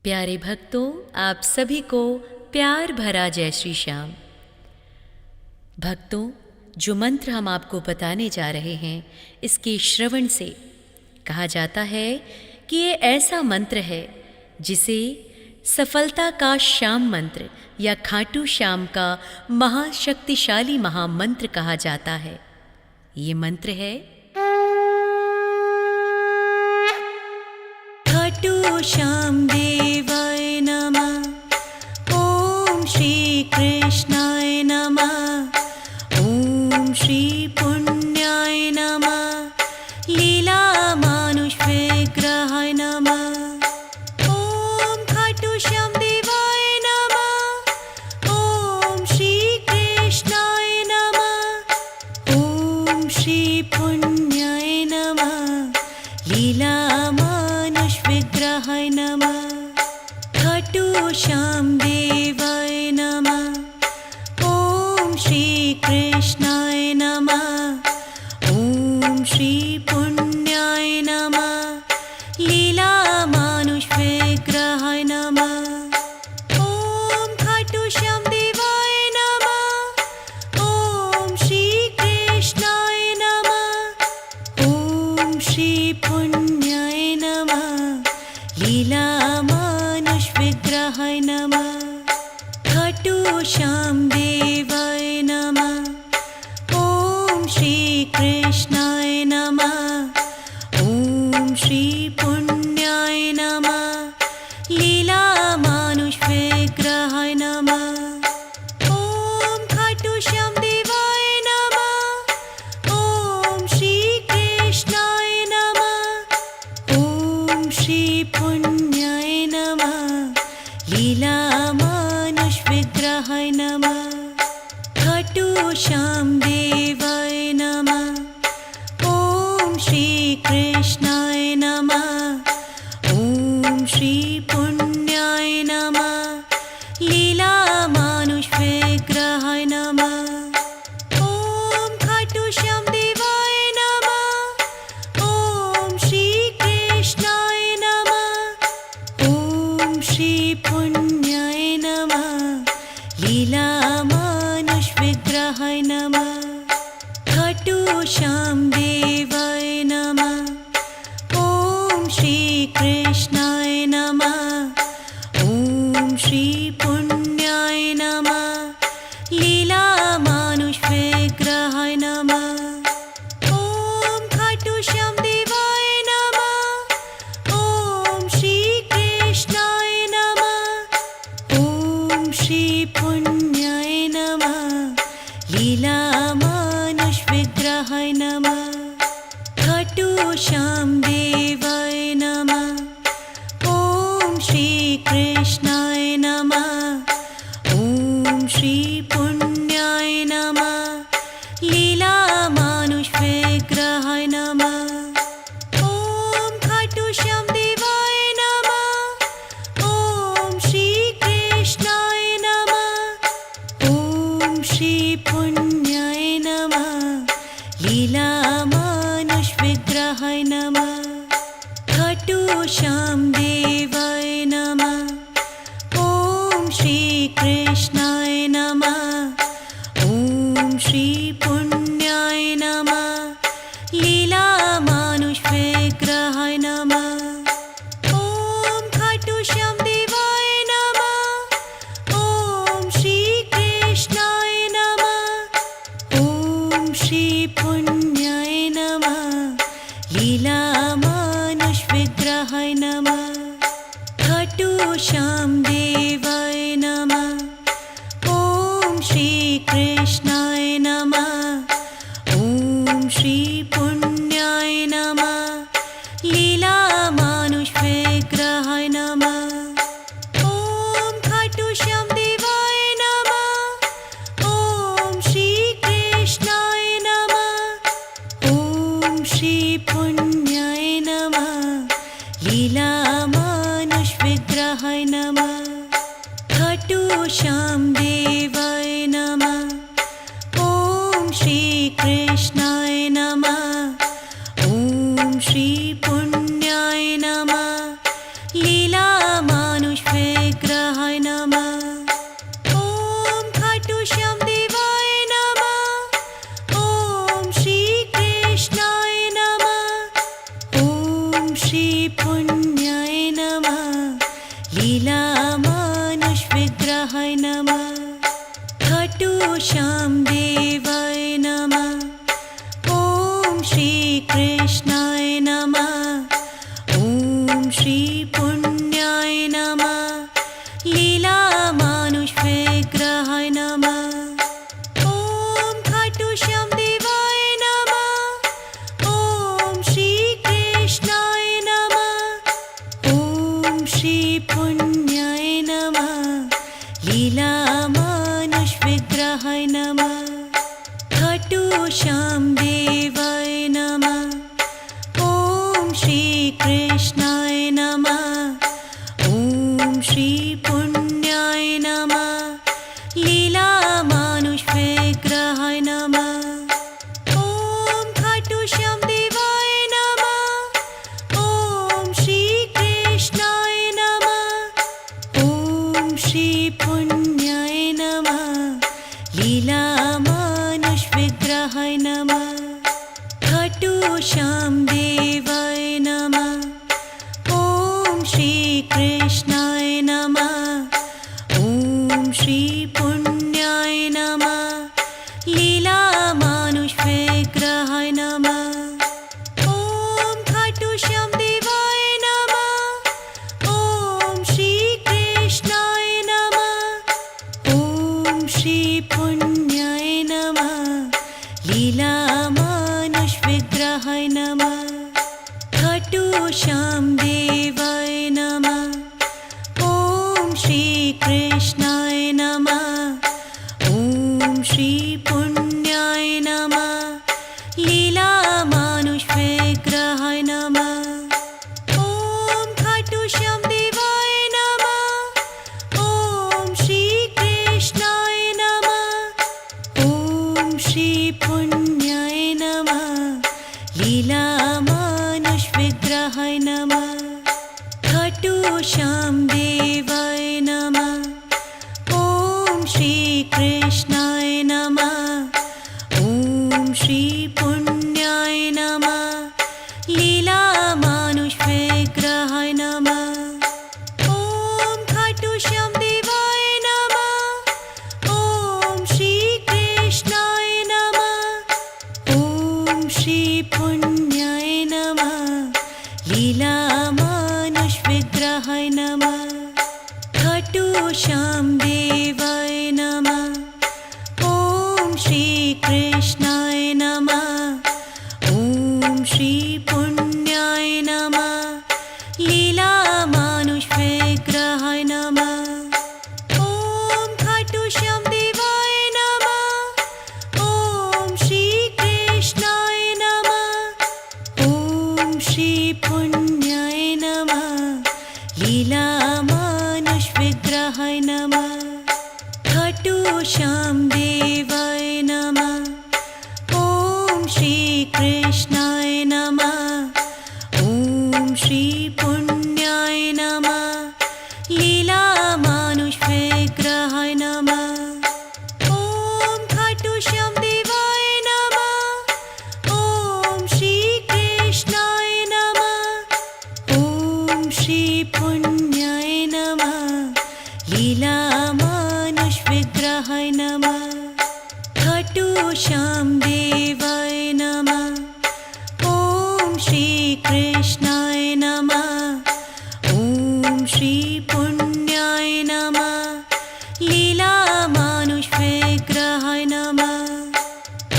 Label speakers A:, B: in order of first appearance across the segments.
A: प्यारे भक्तों, आप सभी को प्यार भरा जय श्री श्याम। भक्तों, जो मंत्र हम आपको बताने जा रहे हैं, इसके श्रवण से कहा जाता है कि ये ऐसा मंत्र है जिसे सफलता का श्याम मंत्र या खाटू श्याम का महाशक्तिशाली महामंत्र कहा जाता है। ये मंत्र है खाटू श्याम देवाय नमः, ओम श्री कृष्णाय नमः, ओम श्री पुण्याय नमः, लीला मानुष विग्रहाय नमः, ओम खाटू श्याम देवाय नमः, ओम श्री कृष्णाय नमः, ओम श्री पुण्याय नमः, लीला विग्रहाय नमः, खाटू श्याम देवाय नमः, ओम श्री कृष्णाय नमः, ओम श्री पुण्याय नमः, लीला मानुष विग्रहाय नमः, ओम खाटू श्याम देवाय नमः, ओम श्री कृष्णाय नमः, ओम श्री पुण्याय नमः, लीला मानुष विग्रहाय नमः, खाटू श्याम देवाय नमः, ओम श्री कृष्णाय नमः, ओम श्री पुण्याय नमः, लीला मानुष विग्रहाय नमः, ओम खाटू श्याम देवाय नमः, ओम श्री कृष्णाय नमः, ओम श्री पुण्याय नमः, लीला मानुष विग्रहाय नमः, खाटू श्याम देवाय नमः, ओम श्री कृष्णाय नमः, ओम श्री पुण्याय नमः, लीला मानुष विग्रहाय नमः, ओम खाटू श्याम देवाय नमः, ओम श्री कृष्णाय नमः, ओम श्री पुण्याय नमः, लीला मानुष विग्रहाय नमः, खाटू श्याम देवाय नमः, ओम श्री कृष्णाय नमः, ओम श्री पुण्याय नमः, लीला मानुष विग्रहाय नमः, ओम खाटू श्याम देवाय नमः, ओम श्री कृष्णाय नमः, ओम श्री पुण्याय नमः, लीला मानुष विग्रहाय नमः, खाटू श्याम देवाय नमः, ओम श्री कृष्णाय नमः, ओम श्री पुण्याय नमः, लीला मानुष विग्रहाय नमः, ओम खाटू श्याम देवाय नमः, ओम श्री कृष्णाय नमः, ओम श्री पुण्याय नमः, लीला मानुष विग्रहाय नमः, खाटू श्याम देवाय नमः, ओम श्री कृष्णाय नमः, ओम श्री पुण्याय नमः, लीला मानुष विग्रहाय नमः, ओम खाटू श्याम देवाय नमः, ओम श्री कृष्णाय नमः, ओम श्री पुण्याय नमः, लीला मानुष विग्रहाय नमः, खाटू श्याम देवाय नमः, ओम श्री कृष्णाय नमः, ओम श्री पुण्याय नमः, लीला मानुष विग्रहाय नमः, ओम खाटू श्याम देवाय नमः, ओम श्री कृष्णाय नमः, ओम श्री पुण्याय नमः, लीला मानुष विग्रहाय नमः, खाटू श्याम देवाय नमः, ओम श्री कृष्णाय नमः, ओम श्री पुण्याय नमः, लीला मानुष लीलामानुषविग्रहाय नमः। खाटू श्याम देवाय नमः। ॐ श्री कृष्णाय नमः। ॐ श्री पुण्याय नमः। लीलामानुषविग्रहाय नमः। ॐ खाटू श्याम देवाय नमः। ॐ श्री कृष्णाय नमः। ॐ श्री पुण्याय नमः। लीलामानुषविग्रहाय नमः। खाटू श्याम देवाय नमः। ॐ श्री कृष्णाय नमः। ॐ श्री पुण्याय नमः। लीलामानुषविग्रहाय नमः। ॐ खाटू श्याम देवाय नमः। ॐ श्री कृष्णाय नमः। ॐ श्री पुण्याय नमः। लीलामानुषविग्रहाय नमः। खाटू श्याम देवाय नमः। ॐ श्री कृष्णाय नमः। ॐ श्री पुण्याय नमः। लीलामानुषविग्रहाय नमः। ॐ खाटू श्याम देवाय नमः। ॐ श्री कृष्णाय नमः। ॐ श्री पुण्याय नमः। लीलामानुषविग्रहाय नमः। खाटू श्याम देवाय नमः। ॐ श्री कृष्णाय नमः। ॐ श्री पुण्याय नमः। लीलामानुषविग्रहाय नमः। ॐ खाटू श्याम देवाय नमः। ॐ श्री कृष्णाय नमः। ॐ श्री पुण्याय नमः। लीलामानुषविग्रहाय नमः। खाटू श्याम देवाय नमः। ॐ श्री कृष्णाय नमः। ॐ श्री पुण्याय नमः। लीलामानुषविग्रहाय नमः। ॐ खाटू श्याम देवाय नमः। ॐ श्री कृष्णाय नमः। ॐ श्री पुण्याय नमः। लीलामानुषविग्रहाय नमः। खाटू श्याम देवाय नमः। ॐ श्री कृष्णाय नमः। ॐ श्री पुण्याय नमः। लीलामानुषविग्रहाय नमः। ॐ खाटू श्याम देवाय नमः। ॐ श्री कृष्णाय नमः। ॐ श्री पुण्याय नमः। लीलामानुषविग्रहाय नमः। खाटू श्याम देवाय नमः। ॐ श्री कृष्णाय नमः। ॐ श्री पुण्याय नमः। लीलामानुषविग्रहाय नमः। ॐ खाटू श्याम देवाय नमः। ॐ श्री कृष्णाय नमः। ॐ श्री पुण्याय नमः। लीलामानुषविग्रहाय नमः। खाटू श्याम देवाय नमः। ॐ श्री कृष्णाय नमः। ॐ श्री पुण्याय नमः। लीलामानुषविग्रहाय नमः।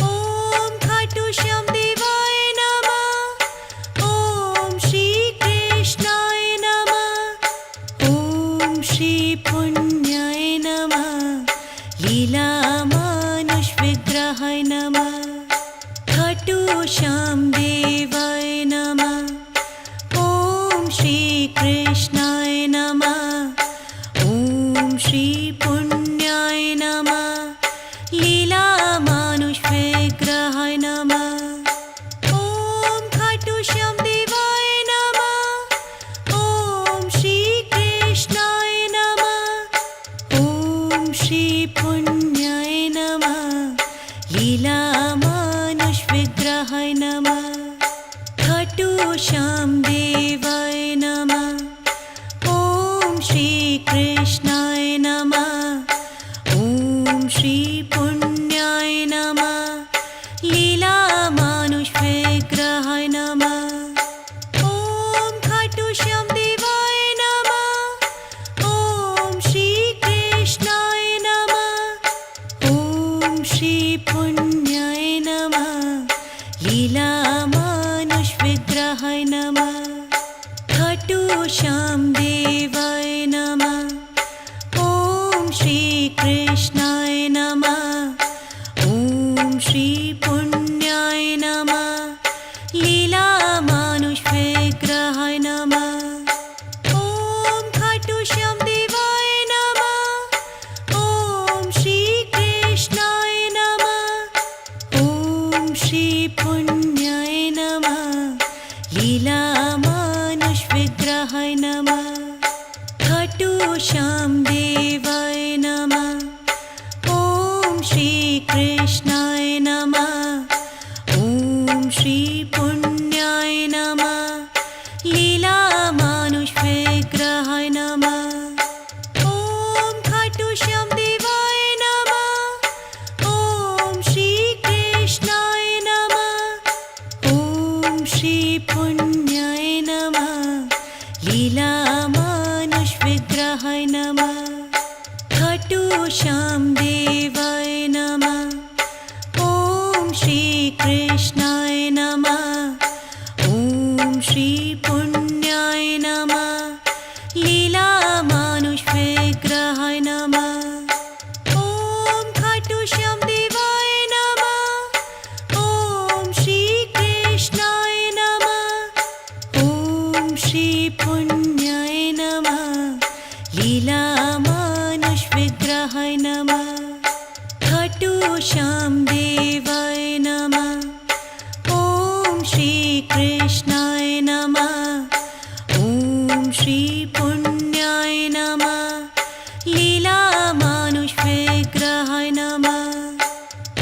A: ॐ खाटू श्याम देवाय नमः। ॐ श्री कृष्णाय नमः। ॐ श्री पुण्याय नमः। लीलामानुषविग्रहाय नमः। खाटू श्याम देवाय नमः। ॐ श्री कृष्णाय नमः। ॐ श्री पुण्याय नमः। लीलामानुषविग्रहाय नमः। ॐ खाटू श्याम देवाय नमः। ॐ श्री कृष्णाय नमः। कृष्णाय नमः। ॐ श्री पुण्याय नमः। लीला मानुष विग्रहाय नमः। ॐ खाटू श्याम देवाय नमः। ॐ श्री कृष्णाय नमः। ॐ श्री पुण्याय नमः। लीला मानुष विग्रहाय नमः। खाटू श्याम देवाय नमः। ॐ श्री कृष्णाय नमः। ॐ श्री पुण्याय नमः। लीला मानुष विग्रहाय नमः। ॐ खाटू श्याम देवाय नमः। ॐ श्री कृष्णाय नमः। ॐ श्री पुण्याय नमः। लीला मानुष विग्रहाय नमः। खाटू श्याम देवाय नमः। ॐ श्री कृष्णाय नमः। ॐ श्री पुण्याय नमः। लीला मानुष विग्रहाय नमः। ॐ खाटू श्याम देवाय नमः। ॐ श्री कृष्णाय नमः। ॐ श्री पुण्याय नमः। लीला मानुष विग्रहाय नमः। खाटू श्याम देवाय नमः। ॐ श्री कृष्णाय नमः। ॐ श्री पुण्याय नमः। लीला मानुष विग्रहाय नमः। ॐ खाटू श्याम देवाय नमः। ॐ श्री कृष्णाय नमः। ॐ श्री पुण्याय नमः। लीला मानुष विग्रहाय नमः। खाटू श्याम देवाय नमः। ॐ श्री कृष्णाय नमः। ॐ श्री पुण्याय नमः। लीला मानुष विग्रहाय नमः।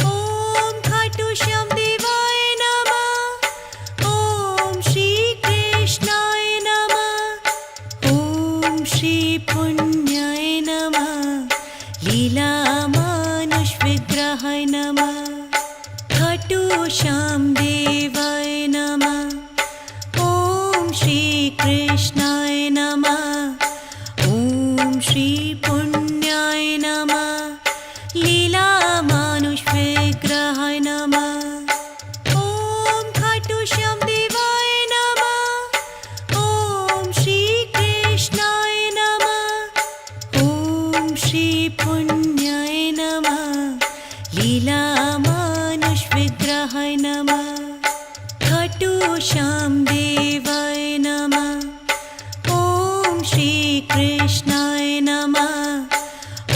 A: ॐ खाटू श्याम देवाय नमः। ॐ श्री कृष्णाय नमः। ॐ श्री पुण्याय नमः। लीला मानुष विग्रहाय नमः। खाटू श्याम देवाय नमः। ॐ श्री कृष्णाय नमः। ॐ श्री पुण्याय नमः। लीला मानुष विग्रहाय नमः। ॐ खाटू श्याम देवाय नमः। ॐ श्री कृष्णाय नमः। ॐ श्री पुण्याय नमः। लीला मानुष विग्रहाय नमः। खाटू श्याम देवाय नमः। ॐ श्री कृष्णाय नमः।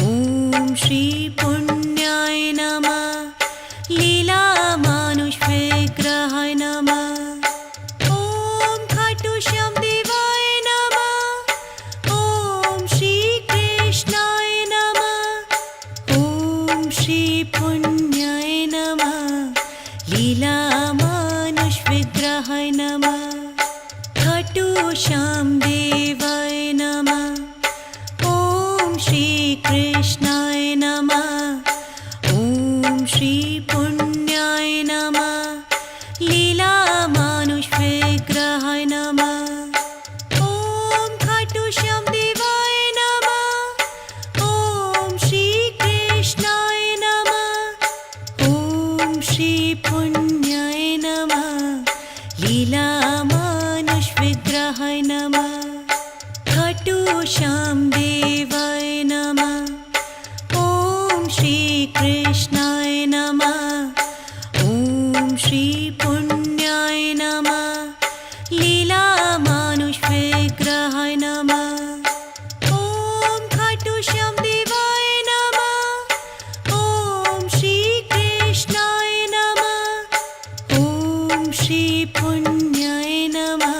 A: ॐ श्री पुण्याय नमः। लीला मानुष विग्रहाय नमः। ॐ खाटू श्याम देवाय नमः। ॐ श्री कृष्णाय नमः। ॐ श्री पुण्याय नमः। लीला मानुष विग्रहाय नमः। खाटू श्याम देवाय नमः। ॐ श्री कृष्णाय नमः। ॐ श्री पुण्याय नमः। लीला मानुष विग्रहाय नमः। ॐ खाटू श्याम देवाय नमः। ॐ श्री कृष्णाय नमः। ॐ श्री पुण्याय नमः। लीला मानुष विग्रहाय नमः। खाटू श्याम देवाय नमः। ॐ श्री कृष्णाय नमः। ॐ श्री पुण्याय नमः। लीला मानुष विग्रहाय नमः। ॐ खाटू श्याम देवाय नमः। ॐ श्री कृष्णाय नमः। ॐ श्री पुण्याय नमः।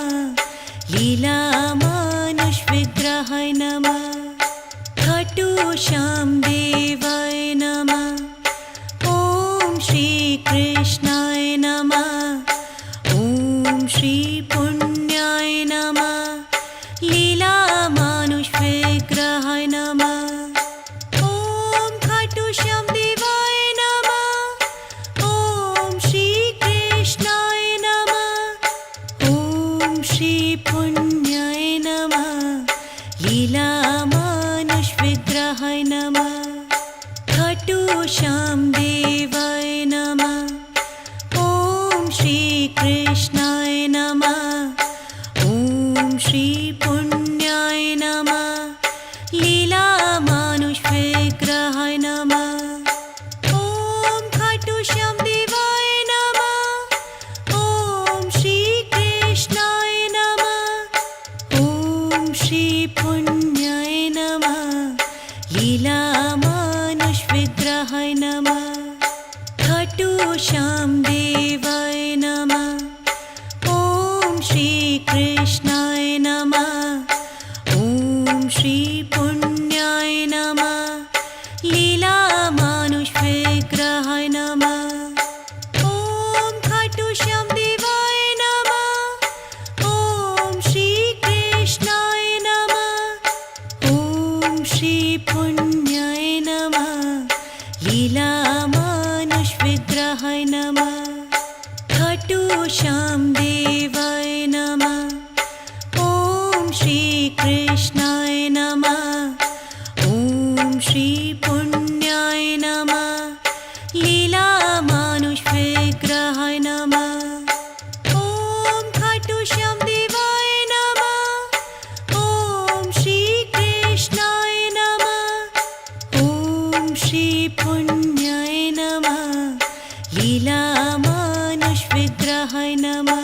A: लीला मानुष विग्रहाय नमः। खाटू श्याम देवाय नमः। ॐ श्री कृष्णाय नमः। ॐ श्री पुण्याय नमः। लीला मानुष विग्रहाय विग्रहाय नमः। खाटू श्याम देवाय नमः। ओम श्री कृष्णाय नमः। ओम श्री पुण्याय नमः। लीला मानुष विग्रहाय नमः। ओम खाटू श्याम देवाय नमः। ओम श्री कृष्णाय नमः। ओम श्री पुण्याय नमः। लीला मानुष विग्रहाय नमः। खाटू श्याम देवाय नमः। ओम श्री कृष्णाय नमः। ओम श्री पुण्याय नमः। लीला मानुष विग्रहाय नमः। ओम खाटू श्याम देवाय नमः। ओम श्री कृष्णाय नमः। ओम श्री पुण्याय नमः। लीला मानुष विग्रहाय नमः। खाटू श्याम देवाय नमः। ओम श्री कृष्णाय नमः। ओम श्री पुण्याय नमः। लीला मानुष विग्रहाय नमः। ओम खाटू श्याम देवाय नमः। ओम श्री कृष्णाय नमः। ओम श्री पुण्याय नमः। लीला मानुष विग्रहाय नमः।